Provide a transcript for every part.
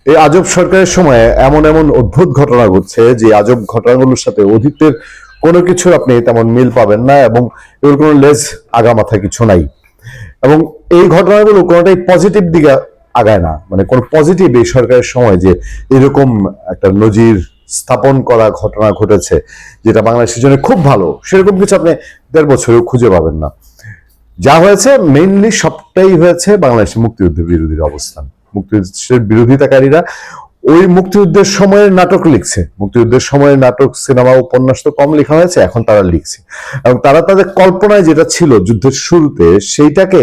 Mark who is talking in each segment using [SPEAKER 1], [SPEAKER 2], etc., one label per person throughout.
[SPEAKER 1] এই আজব সরকারের সময় এমন এমন অদ্ভুত ঘটনা ঘটছে যে আজব ঘটনাগুলোর সাথে অতীতের কোনো কিছু আপনি তেমন মিল পাবেন না, এবং এগুলোর কোনো লেজ আগামাথা কিছু নাই। এবং এই ঘটনাগুলো কোনোটাই পজিটিভ দিকে আগায় না, মানে কোনো পজিটিভ এই সরকারের সময় যে এরকম একটা নজির স্থাপন করা ঘটনা ঘটেছে যেটা বাংলাদেশের জন্য খুব ভালো, সেরকম কিছু আপনি 1.5 বছরেও খুঁজে পাবেন না। যা হয়েছে মেইনলি সবটাই হয়েছে বাংলাদেশের মুক্তিযুদ্ধের বিরোধীর অবস্থান। মুক্তিযুদ্ধের বিরোধিতাকারীরা ওই মুক্তিযুদ্ধের সময়ের নাটক লিখছে, মুক্তিযুদ্ধের সময়ের নাটক, সিনেমা, উপন্যাস তো কম লেখা হয়েছে, এখন তারা লিখছে। এবং তারা তাদের কল্পনায় যেটা ছিল যুদ্ধের শুরুতে, সেইটাকে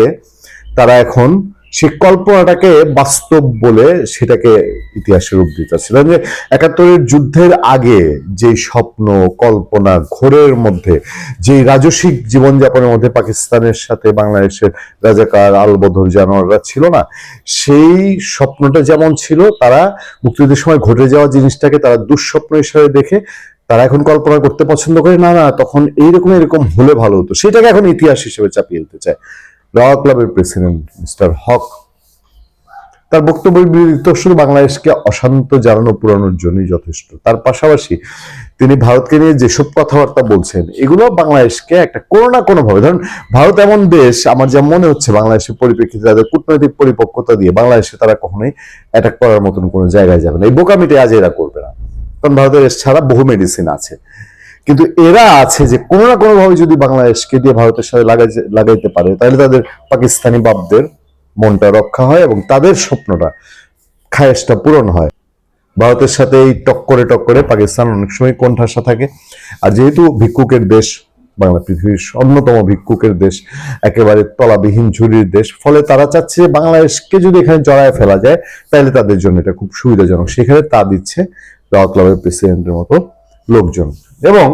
[SPEAKER 1] তারা এখন সেই কল্পনাটাকে বাস্তব বলে সেটাকে ইতিহাসে রূপ দিতেছিলেন। যে 71-এর যুদ্ধের আগে যে স্বপ্ন, কল্পনা, ঘোরের মধ্যে যে রাজসিক জীবনযাপনের মধ্যে পাকিস্তানের সাথে বাংলাদেশের রাজাকার, আলবদর জানোয়াররা ছিল না, সেই স্বপ্নটা যেমন ছিল, তারা মুক্তিযুদ্ধের সময় ঘটে যাওয়া জিনিসটাকে তারা দুঃস্বপ্ন হিসেবে দেখে তারা এখন কল্পনা করতে পছন্দ করে। না না, তখন এইরকম এরকম হলে ভালো হতো, সেটাকে এখন ইতিহাস হিসেবে চাপিয়ে দিতে চায়। র ক্লাবের প্রেসিডেন্ট মিস্টার হক তার বক্তব্যের বিরোধিতা শুধু বাংলাদেশকে অশান্ত জ্বালানো পুরানোর জন্যই যথেষ্ট। তার পাশাপাশি তিনি ভারতকে নিয়ে যেসব কথাবার্তা বলছেন, এগুলো বাংলাদেশকে একটা কোনো না কোনো ভাবে, ধরুন ভারত এমন দেশ, আমার যা মনে হচ্ছে বাংলাদেশের পরিপ্রেক্ষিতে তাদের কূটনৈতিক পরিপক্কতা দিয়ে বাংলাদেশে তারা কখনোই অ্যাটাক করার মতন কোনো জায়গায় যাবে না। এই বোকামিটি আজ এরা করবে না, কারণ ভারতের ছাড়া বহু মেডিসিন আছে। কিন্তু এরা আছে যে কোনো না কোনো ভাবে যদি বাংলাদেশকে দিয়ে ভারতের সাথে লাগাইতে পারে, তাহলে তাদের পাকিস্তানি বাপদের মনটা রক্ষা হয় এবং তাদের স্বপ্নটা, খায়েশটা পূরণ হয়। ভারতের সাথে এই টক্করে টক্করে পাকিস্তান অনেক সময় কোণঠাসা থাকে। আর যেহেতু ভিক্ষুকের দেশ বাংলা, পৃথিবীর অন্যতম ভিক্ষুকের দেশ, একেবারে তলাবিহীন ঝুড়ির দেশ, ফলে তারা চাচ্ছে যে বাংলাদেশকে যদি এখানে জড়ায় ফেলা যায় তাহলে তাদের জন্য এটা খুব সুবিধাজনক। সেখানে তা দিচ্ছে রাওয়াত ক্লাবের প্রেসিডেন্টের মতো লোকজন। এবং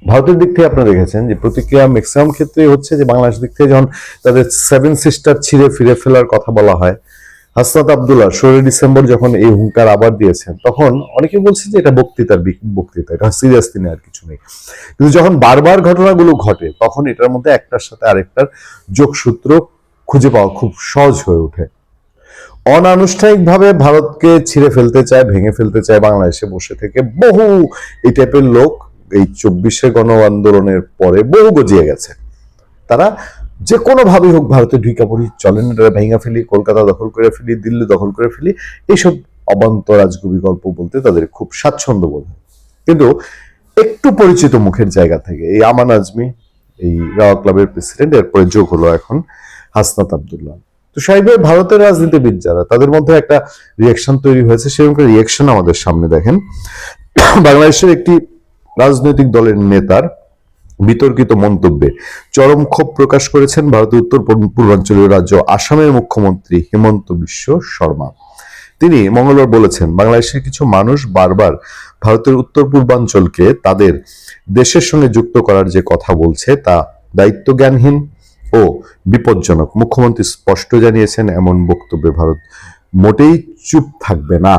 [SPEAKER 1] ভারতের দিক থেকে আপনারা দেখেছেন যে প্রতিক্রিয়া ম্যাক্সিমাম ক্ষেত্রে হচ্ছে যে বাংলাদেশ দিক থেকে যখন তাদের 7 সিস্টার ছিঁড়ে ফিরে ফেলার কথা বলা হয়, হাসনাত আবদুল্লাহ 16 ডিসেম্বর যখন এই হুঙ্কার আবার দিয়েছেন, তখন অনেকে বলছে যে এটা বক্তৃতা, এটা সিরিয়াসলি নেওয়ার কিছু নেই। কিন্তু যখন বারবার ঘটনাগুলো ঘটে, তখন এটার মধ্যে একটার সাথে আরেকটার যোগসূত্র খুঁজে পাওয়া খুব সহজ হয়ে ওঠে। অনানুষ্ঠানিকভাবে ভারতকে ছিঁড়ে ফেলতে চায়, ভেঙে ফেলতে চায় বাংলাদেশে বসে থেকে বহু এই টাইপের লোক এই 24শে গণ আন্দোলনের পরে বহু গজিয়ে গেছে। তারা যে কোনো ভাবেই হোক ভারতে ঢুকা পড়ি, চলেন এটা ভেঙে ফেলি, কলকাতা দখল করে ফেলি, দিল্লি দখল করে ফেলি, এইসব অবান্ত রাজকবি গল্প বলতে তাদের খুব স্বাচ্ছন্দ্য বোধ হয়। কিন্তু একটু পরিচিত মুখের জায়গা থেকে এই আমান আজমি, এই রাওয়া ক্লাবের প্রেসিডেন্ট, এরপরে যোগ হলো এখন হাসনাত আবদুল্লাহ। তো স্বাভাবিক ভারতের রাজনীতিবিদ যারা, তাদের মধ্যে একটা রিয়াকশন তৈরি হয়েছে। সেরকম একটা রিয়াকশন আমাদের সামনে দেখেন। বাংলাদেশের একটি রাজনৈতিক দলের নেতার বিতর্কিত মন্তব্যে চরম ক্ষোভ প্রকাশ করেছেন ভারতের উত্তর পূর্বাঞ্চলীয় রাজ্য আসামের মুখ্যমন্ত্রী হিমন্ত বিশ্ব শর্মা। তিনি মঙ্গলবার বলেছেন, বাংলাদেশের কিছু মানুষ বারবার ভারতের উত্তর পূর্বাঞ্চলকে তাদের দেশের সঙ্গে যুক্ত করার যে কথা বলছে তা দায়িত্বজ্ঞানহীন ও বিপজ্জনক। মুখ্যমন্ত্রী স্পষ্ট জানিয়েছেন, এমন বক্তব্যে ভারত মোটেই চুপ থাকবে না।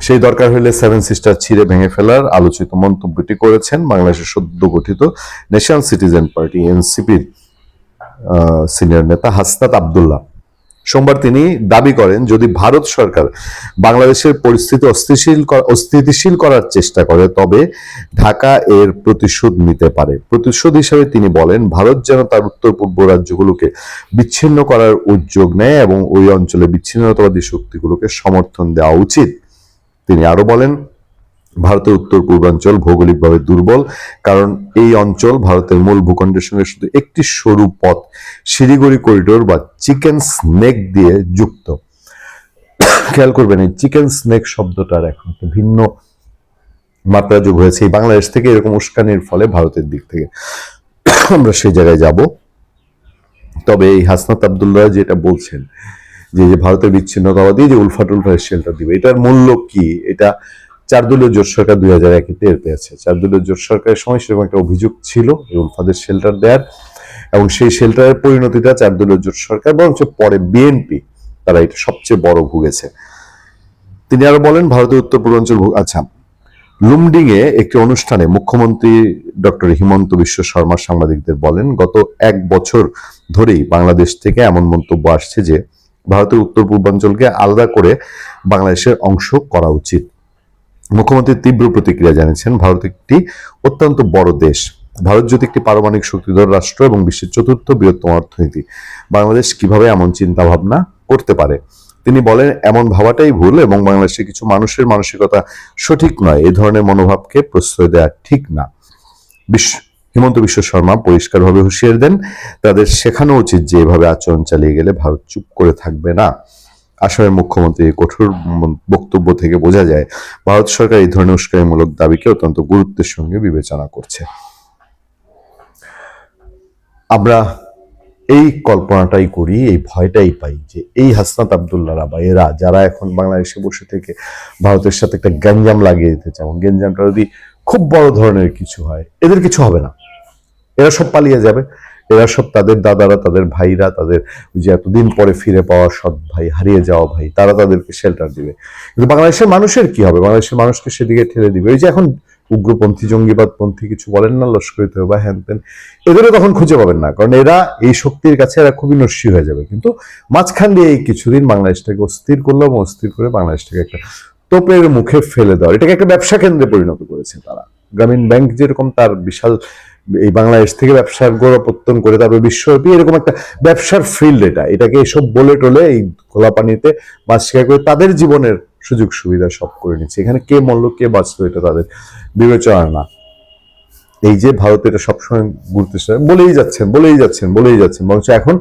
[SPEAKER 1] সেই দরকার হলে 7 সিস্টার ছিঁড়ে ভেঙে ফেলার আলোচিত মন্তব্যটি করেছেন বাংলাদেশের সদ্য গঠিত ন্যাশনাল সিটিজেন পার্টি এনসিপির সিনিয়র নেতা হাসনাত আবদুল্লাহ। সোমবার তিনি দাবি করেন, যদি ভারত সরকার বাংলাদেশের পরিস্থিতি অস্থিতিশীল করার চেষ্টা করে, তবে ঢাকা এর প্রতিশোধ নিতে পারে। প্রতিশোধ হিসেবে তিনি বলেন, ভারত যেন তার উত্তর পূর্ব রাজ্যগুলোকে বিচ্ছিন্ন করার উদ্যোগ নেয় এবং ওই অঞ্চলে বিচ্ছিন্নতাবাদী শক্তিগুলোকে সমর্থন দেওয়া উচিত। তিনি আরো বলেন, ভারতের উত্তর পূর্বাঞ্চল ভৌগোলিকভাবে দুর্বল, কারণ এই অঞ্চল ভারতের মূল ভূখণ্ডের সঙ্গে শুধু একটি সরু পথ, শিলিগুড়ি করিডোর বা চিকেন স্নেক দিয়ে যুক্ত। খেয়াল করবেন, এই চিকেন স্নেক শব্দটার এখন একটা ভিন্ন মাত্রা যোগ হয়েছে এই বাংলাদেশ থেকে এরকম উস্কানির ফলে ভারতের দিক থেকে। আমরা সেই জায়গায় যাব। তবে এই হাসনাত আবদুল্লাহ যেটা বলছেন যে ভারতের বিচ্ছিন্নতাবাদী যে উলফা শেল্টার দিবে, এটার মূল্য কি? এটা 4 দলীয় জোট সরকার 2001-এ টের পেয়েছে। 4 দলীয় জোট সরকারের সময় সেরকম একটা অভিযোগ ছিল এই উলফাদের শেল্টার দেওয়ার, এবং সেই শেল্টারের পরিণতিটা 4 দলীয় জোট সরকার, বরঞ্চ পরে বিএনপি, তারা এটা সবচেয়ে বড় ভুগেছে। তিনি আরো বলেন, ভারতের উত্তর পূর্বাঞ্চল লুমডিং এ একটি অনুষ্ঠানে মুখ্যমন্ত্রী ডক্টর হিমন্ত বিশ্ব শর্মা সাংবাদিকদের বলেন, গত 1 বছর ধরেই বাংলাদেশ থেকে এমন মন্তব্য আসছে যে ভারতের উত্তর পূর্বাঞ্চলকে আলাদা করে বাংলাদেশের অংশ করা উচিত। মুখ্যমন্ত্রী তীব্র প্রতিক্রিয়া জানিয়েছেন, ভারত একটি অত্যন্ত বড় দেশ। ভারত যদি একটি পারমাণবিক শক্তিধর রাষ্ট্র এবং বিশ্বের চতুর্থ বৃহত্তম অর্থনীতি, বাংলাদেশ কিভাবে এমন চিন্তা ভাবনা করতে পারে? তিনি বলেন, এমন ভাবাটাই ভুল এবং বাংলাদেশের কিছু মানুষের মানসিকতা সঠিক নয়। এই ধরনের মনোভাবকে প্রশ্রয় দেওয়া ঠিক না। হিমন্ত বিশ্ব শর্মা পরিষ্কারভাবে হুঁশিয়ার দেন, তাদের শেখানো উচিত যে এভাবে আচরণ চালিয়ে গেলে ভারত চুপ করে থাকবে না। আসামের মুখ্যমন্ত্রীর কঠোর বক্তব্য থেকে বোঝা যায়, ভারত সরকার এই ধরনের উস্কানিমূলক দাবিকে অত্যন্ত গুরুত্বের সঙ্গে বিবেচনা করছে। আমরা এই কল্পনাটাই করি, এই ভয়টাই পাই যে এই হাসনাত আবদুল্লাহরা বা এরা যারা এখন বাংলাদেশে বসে থেকে ভারতের সাথে একটা গ্যাঞ্জাম লাগিয়ে দিতে চায়, এবং গ্যাঞ্জামটা যদি খুব বড় ধরনের কিছু হয়, এদের কিছু হবে না, এরা সব পালিয়ে যাবে। এরা সব তাদের দাদারা, তাদের ভাইরা, তাদের যে এতদিন পরে ফিরে পাওয়া সৎ ভাই, হারিয়ে যাওয়া ভাই, তারা তাদেরকে শেল্টার দিবে। কিন্তু বাংলাদেশের মানুষের কি হবে? বাংলাদেশের মানুষকে সেদিকে ঠেলে দিবে। ওই যে এখন উগ্রপন্থী, জঙ্গিবাদপন্থী কিছু বলেন না, লস্করিত বা হ্যান তেন, এদেরও তখন খুঁজে পাবেন না, কারণ এরা এই শক্তির কাছে এরা খুবই নস্যি হয়ে যাবে। কিন্তু মাঝখান দিয়ে এই কিছুদিন বাংলাদেশটাকে অস্থির করলো এবং অস্থির করে বাংলাদেশটাকে একটা তোপের মুখে ফেলে দেওয়া, এটাকে একটা ব্যবসা কেন্দ্রে পরিণত করেছে তারা। গ্রামীণ ব্যাংক যেরকম তার বিশাল এই বাংলাদেশ থেকে ব্যবসার গোড়াপত্তন করে তারপরে বিশ্বব্যাপী এরকম একটা ব্যবসার ফিল্ড, এটাকে এসব বলে টলে এই খোলা পানিতে মাছ শিকার করে তাদের জীবনের সুযোগ সুবিধা সব করে নিচ্ছে। এখানে কে মরল কে বাঁচলো এটা তাদের বিবেচনা না। এই যে ভারত এটা সবসময় গুরুত্ব বলেই যাচ্ছেন বরঞ্চ এখন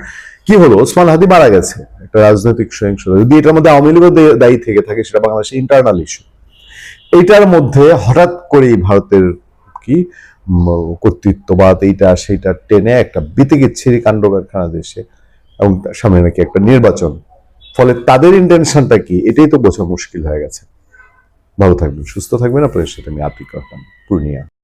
[SPEAKER 1] কি হলো, ওসমান হাদি মারা গেছে, একটা রাজনৈতিক সহিংসতা, যদি এটার মধ্যে আওয়ামী লীগও দায়ী থেকে থাকে, সেটা বাংলাদেশের ইন্টারনাল ইস্যু। এইটার মধ্যে হঠাৎ করেই ভারতের কি কর্তৃত্ববাদ এইটা সেইটা টেনে একটা বিতিকিচ্ছিরি কাণ্ড কারখানা দেশে, এবং সামনে নাকি একটা নির্বাচন, ফলে তাদের ইন্টেনশনটা কি এটাই তো বোঝা মুশকিল হয়ে গেছে। ভালো থাকবেন, সুস্থ থাকবেন। আপনাদের সাথে আমি আতিক রহমান, পূর্ণিয়া।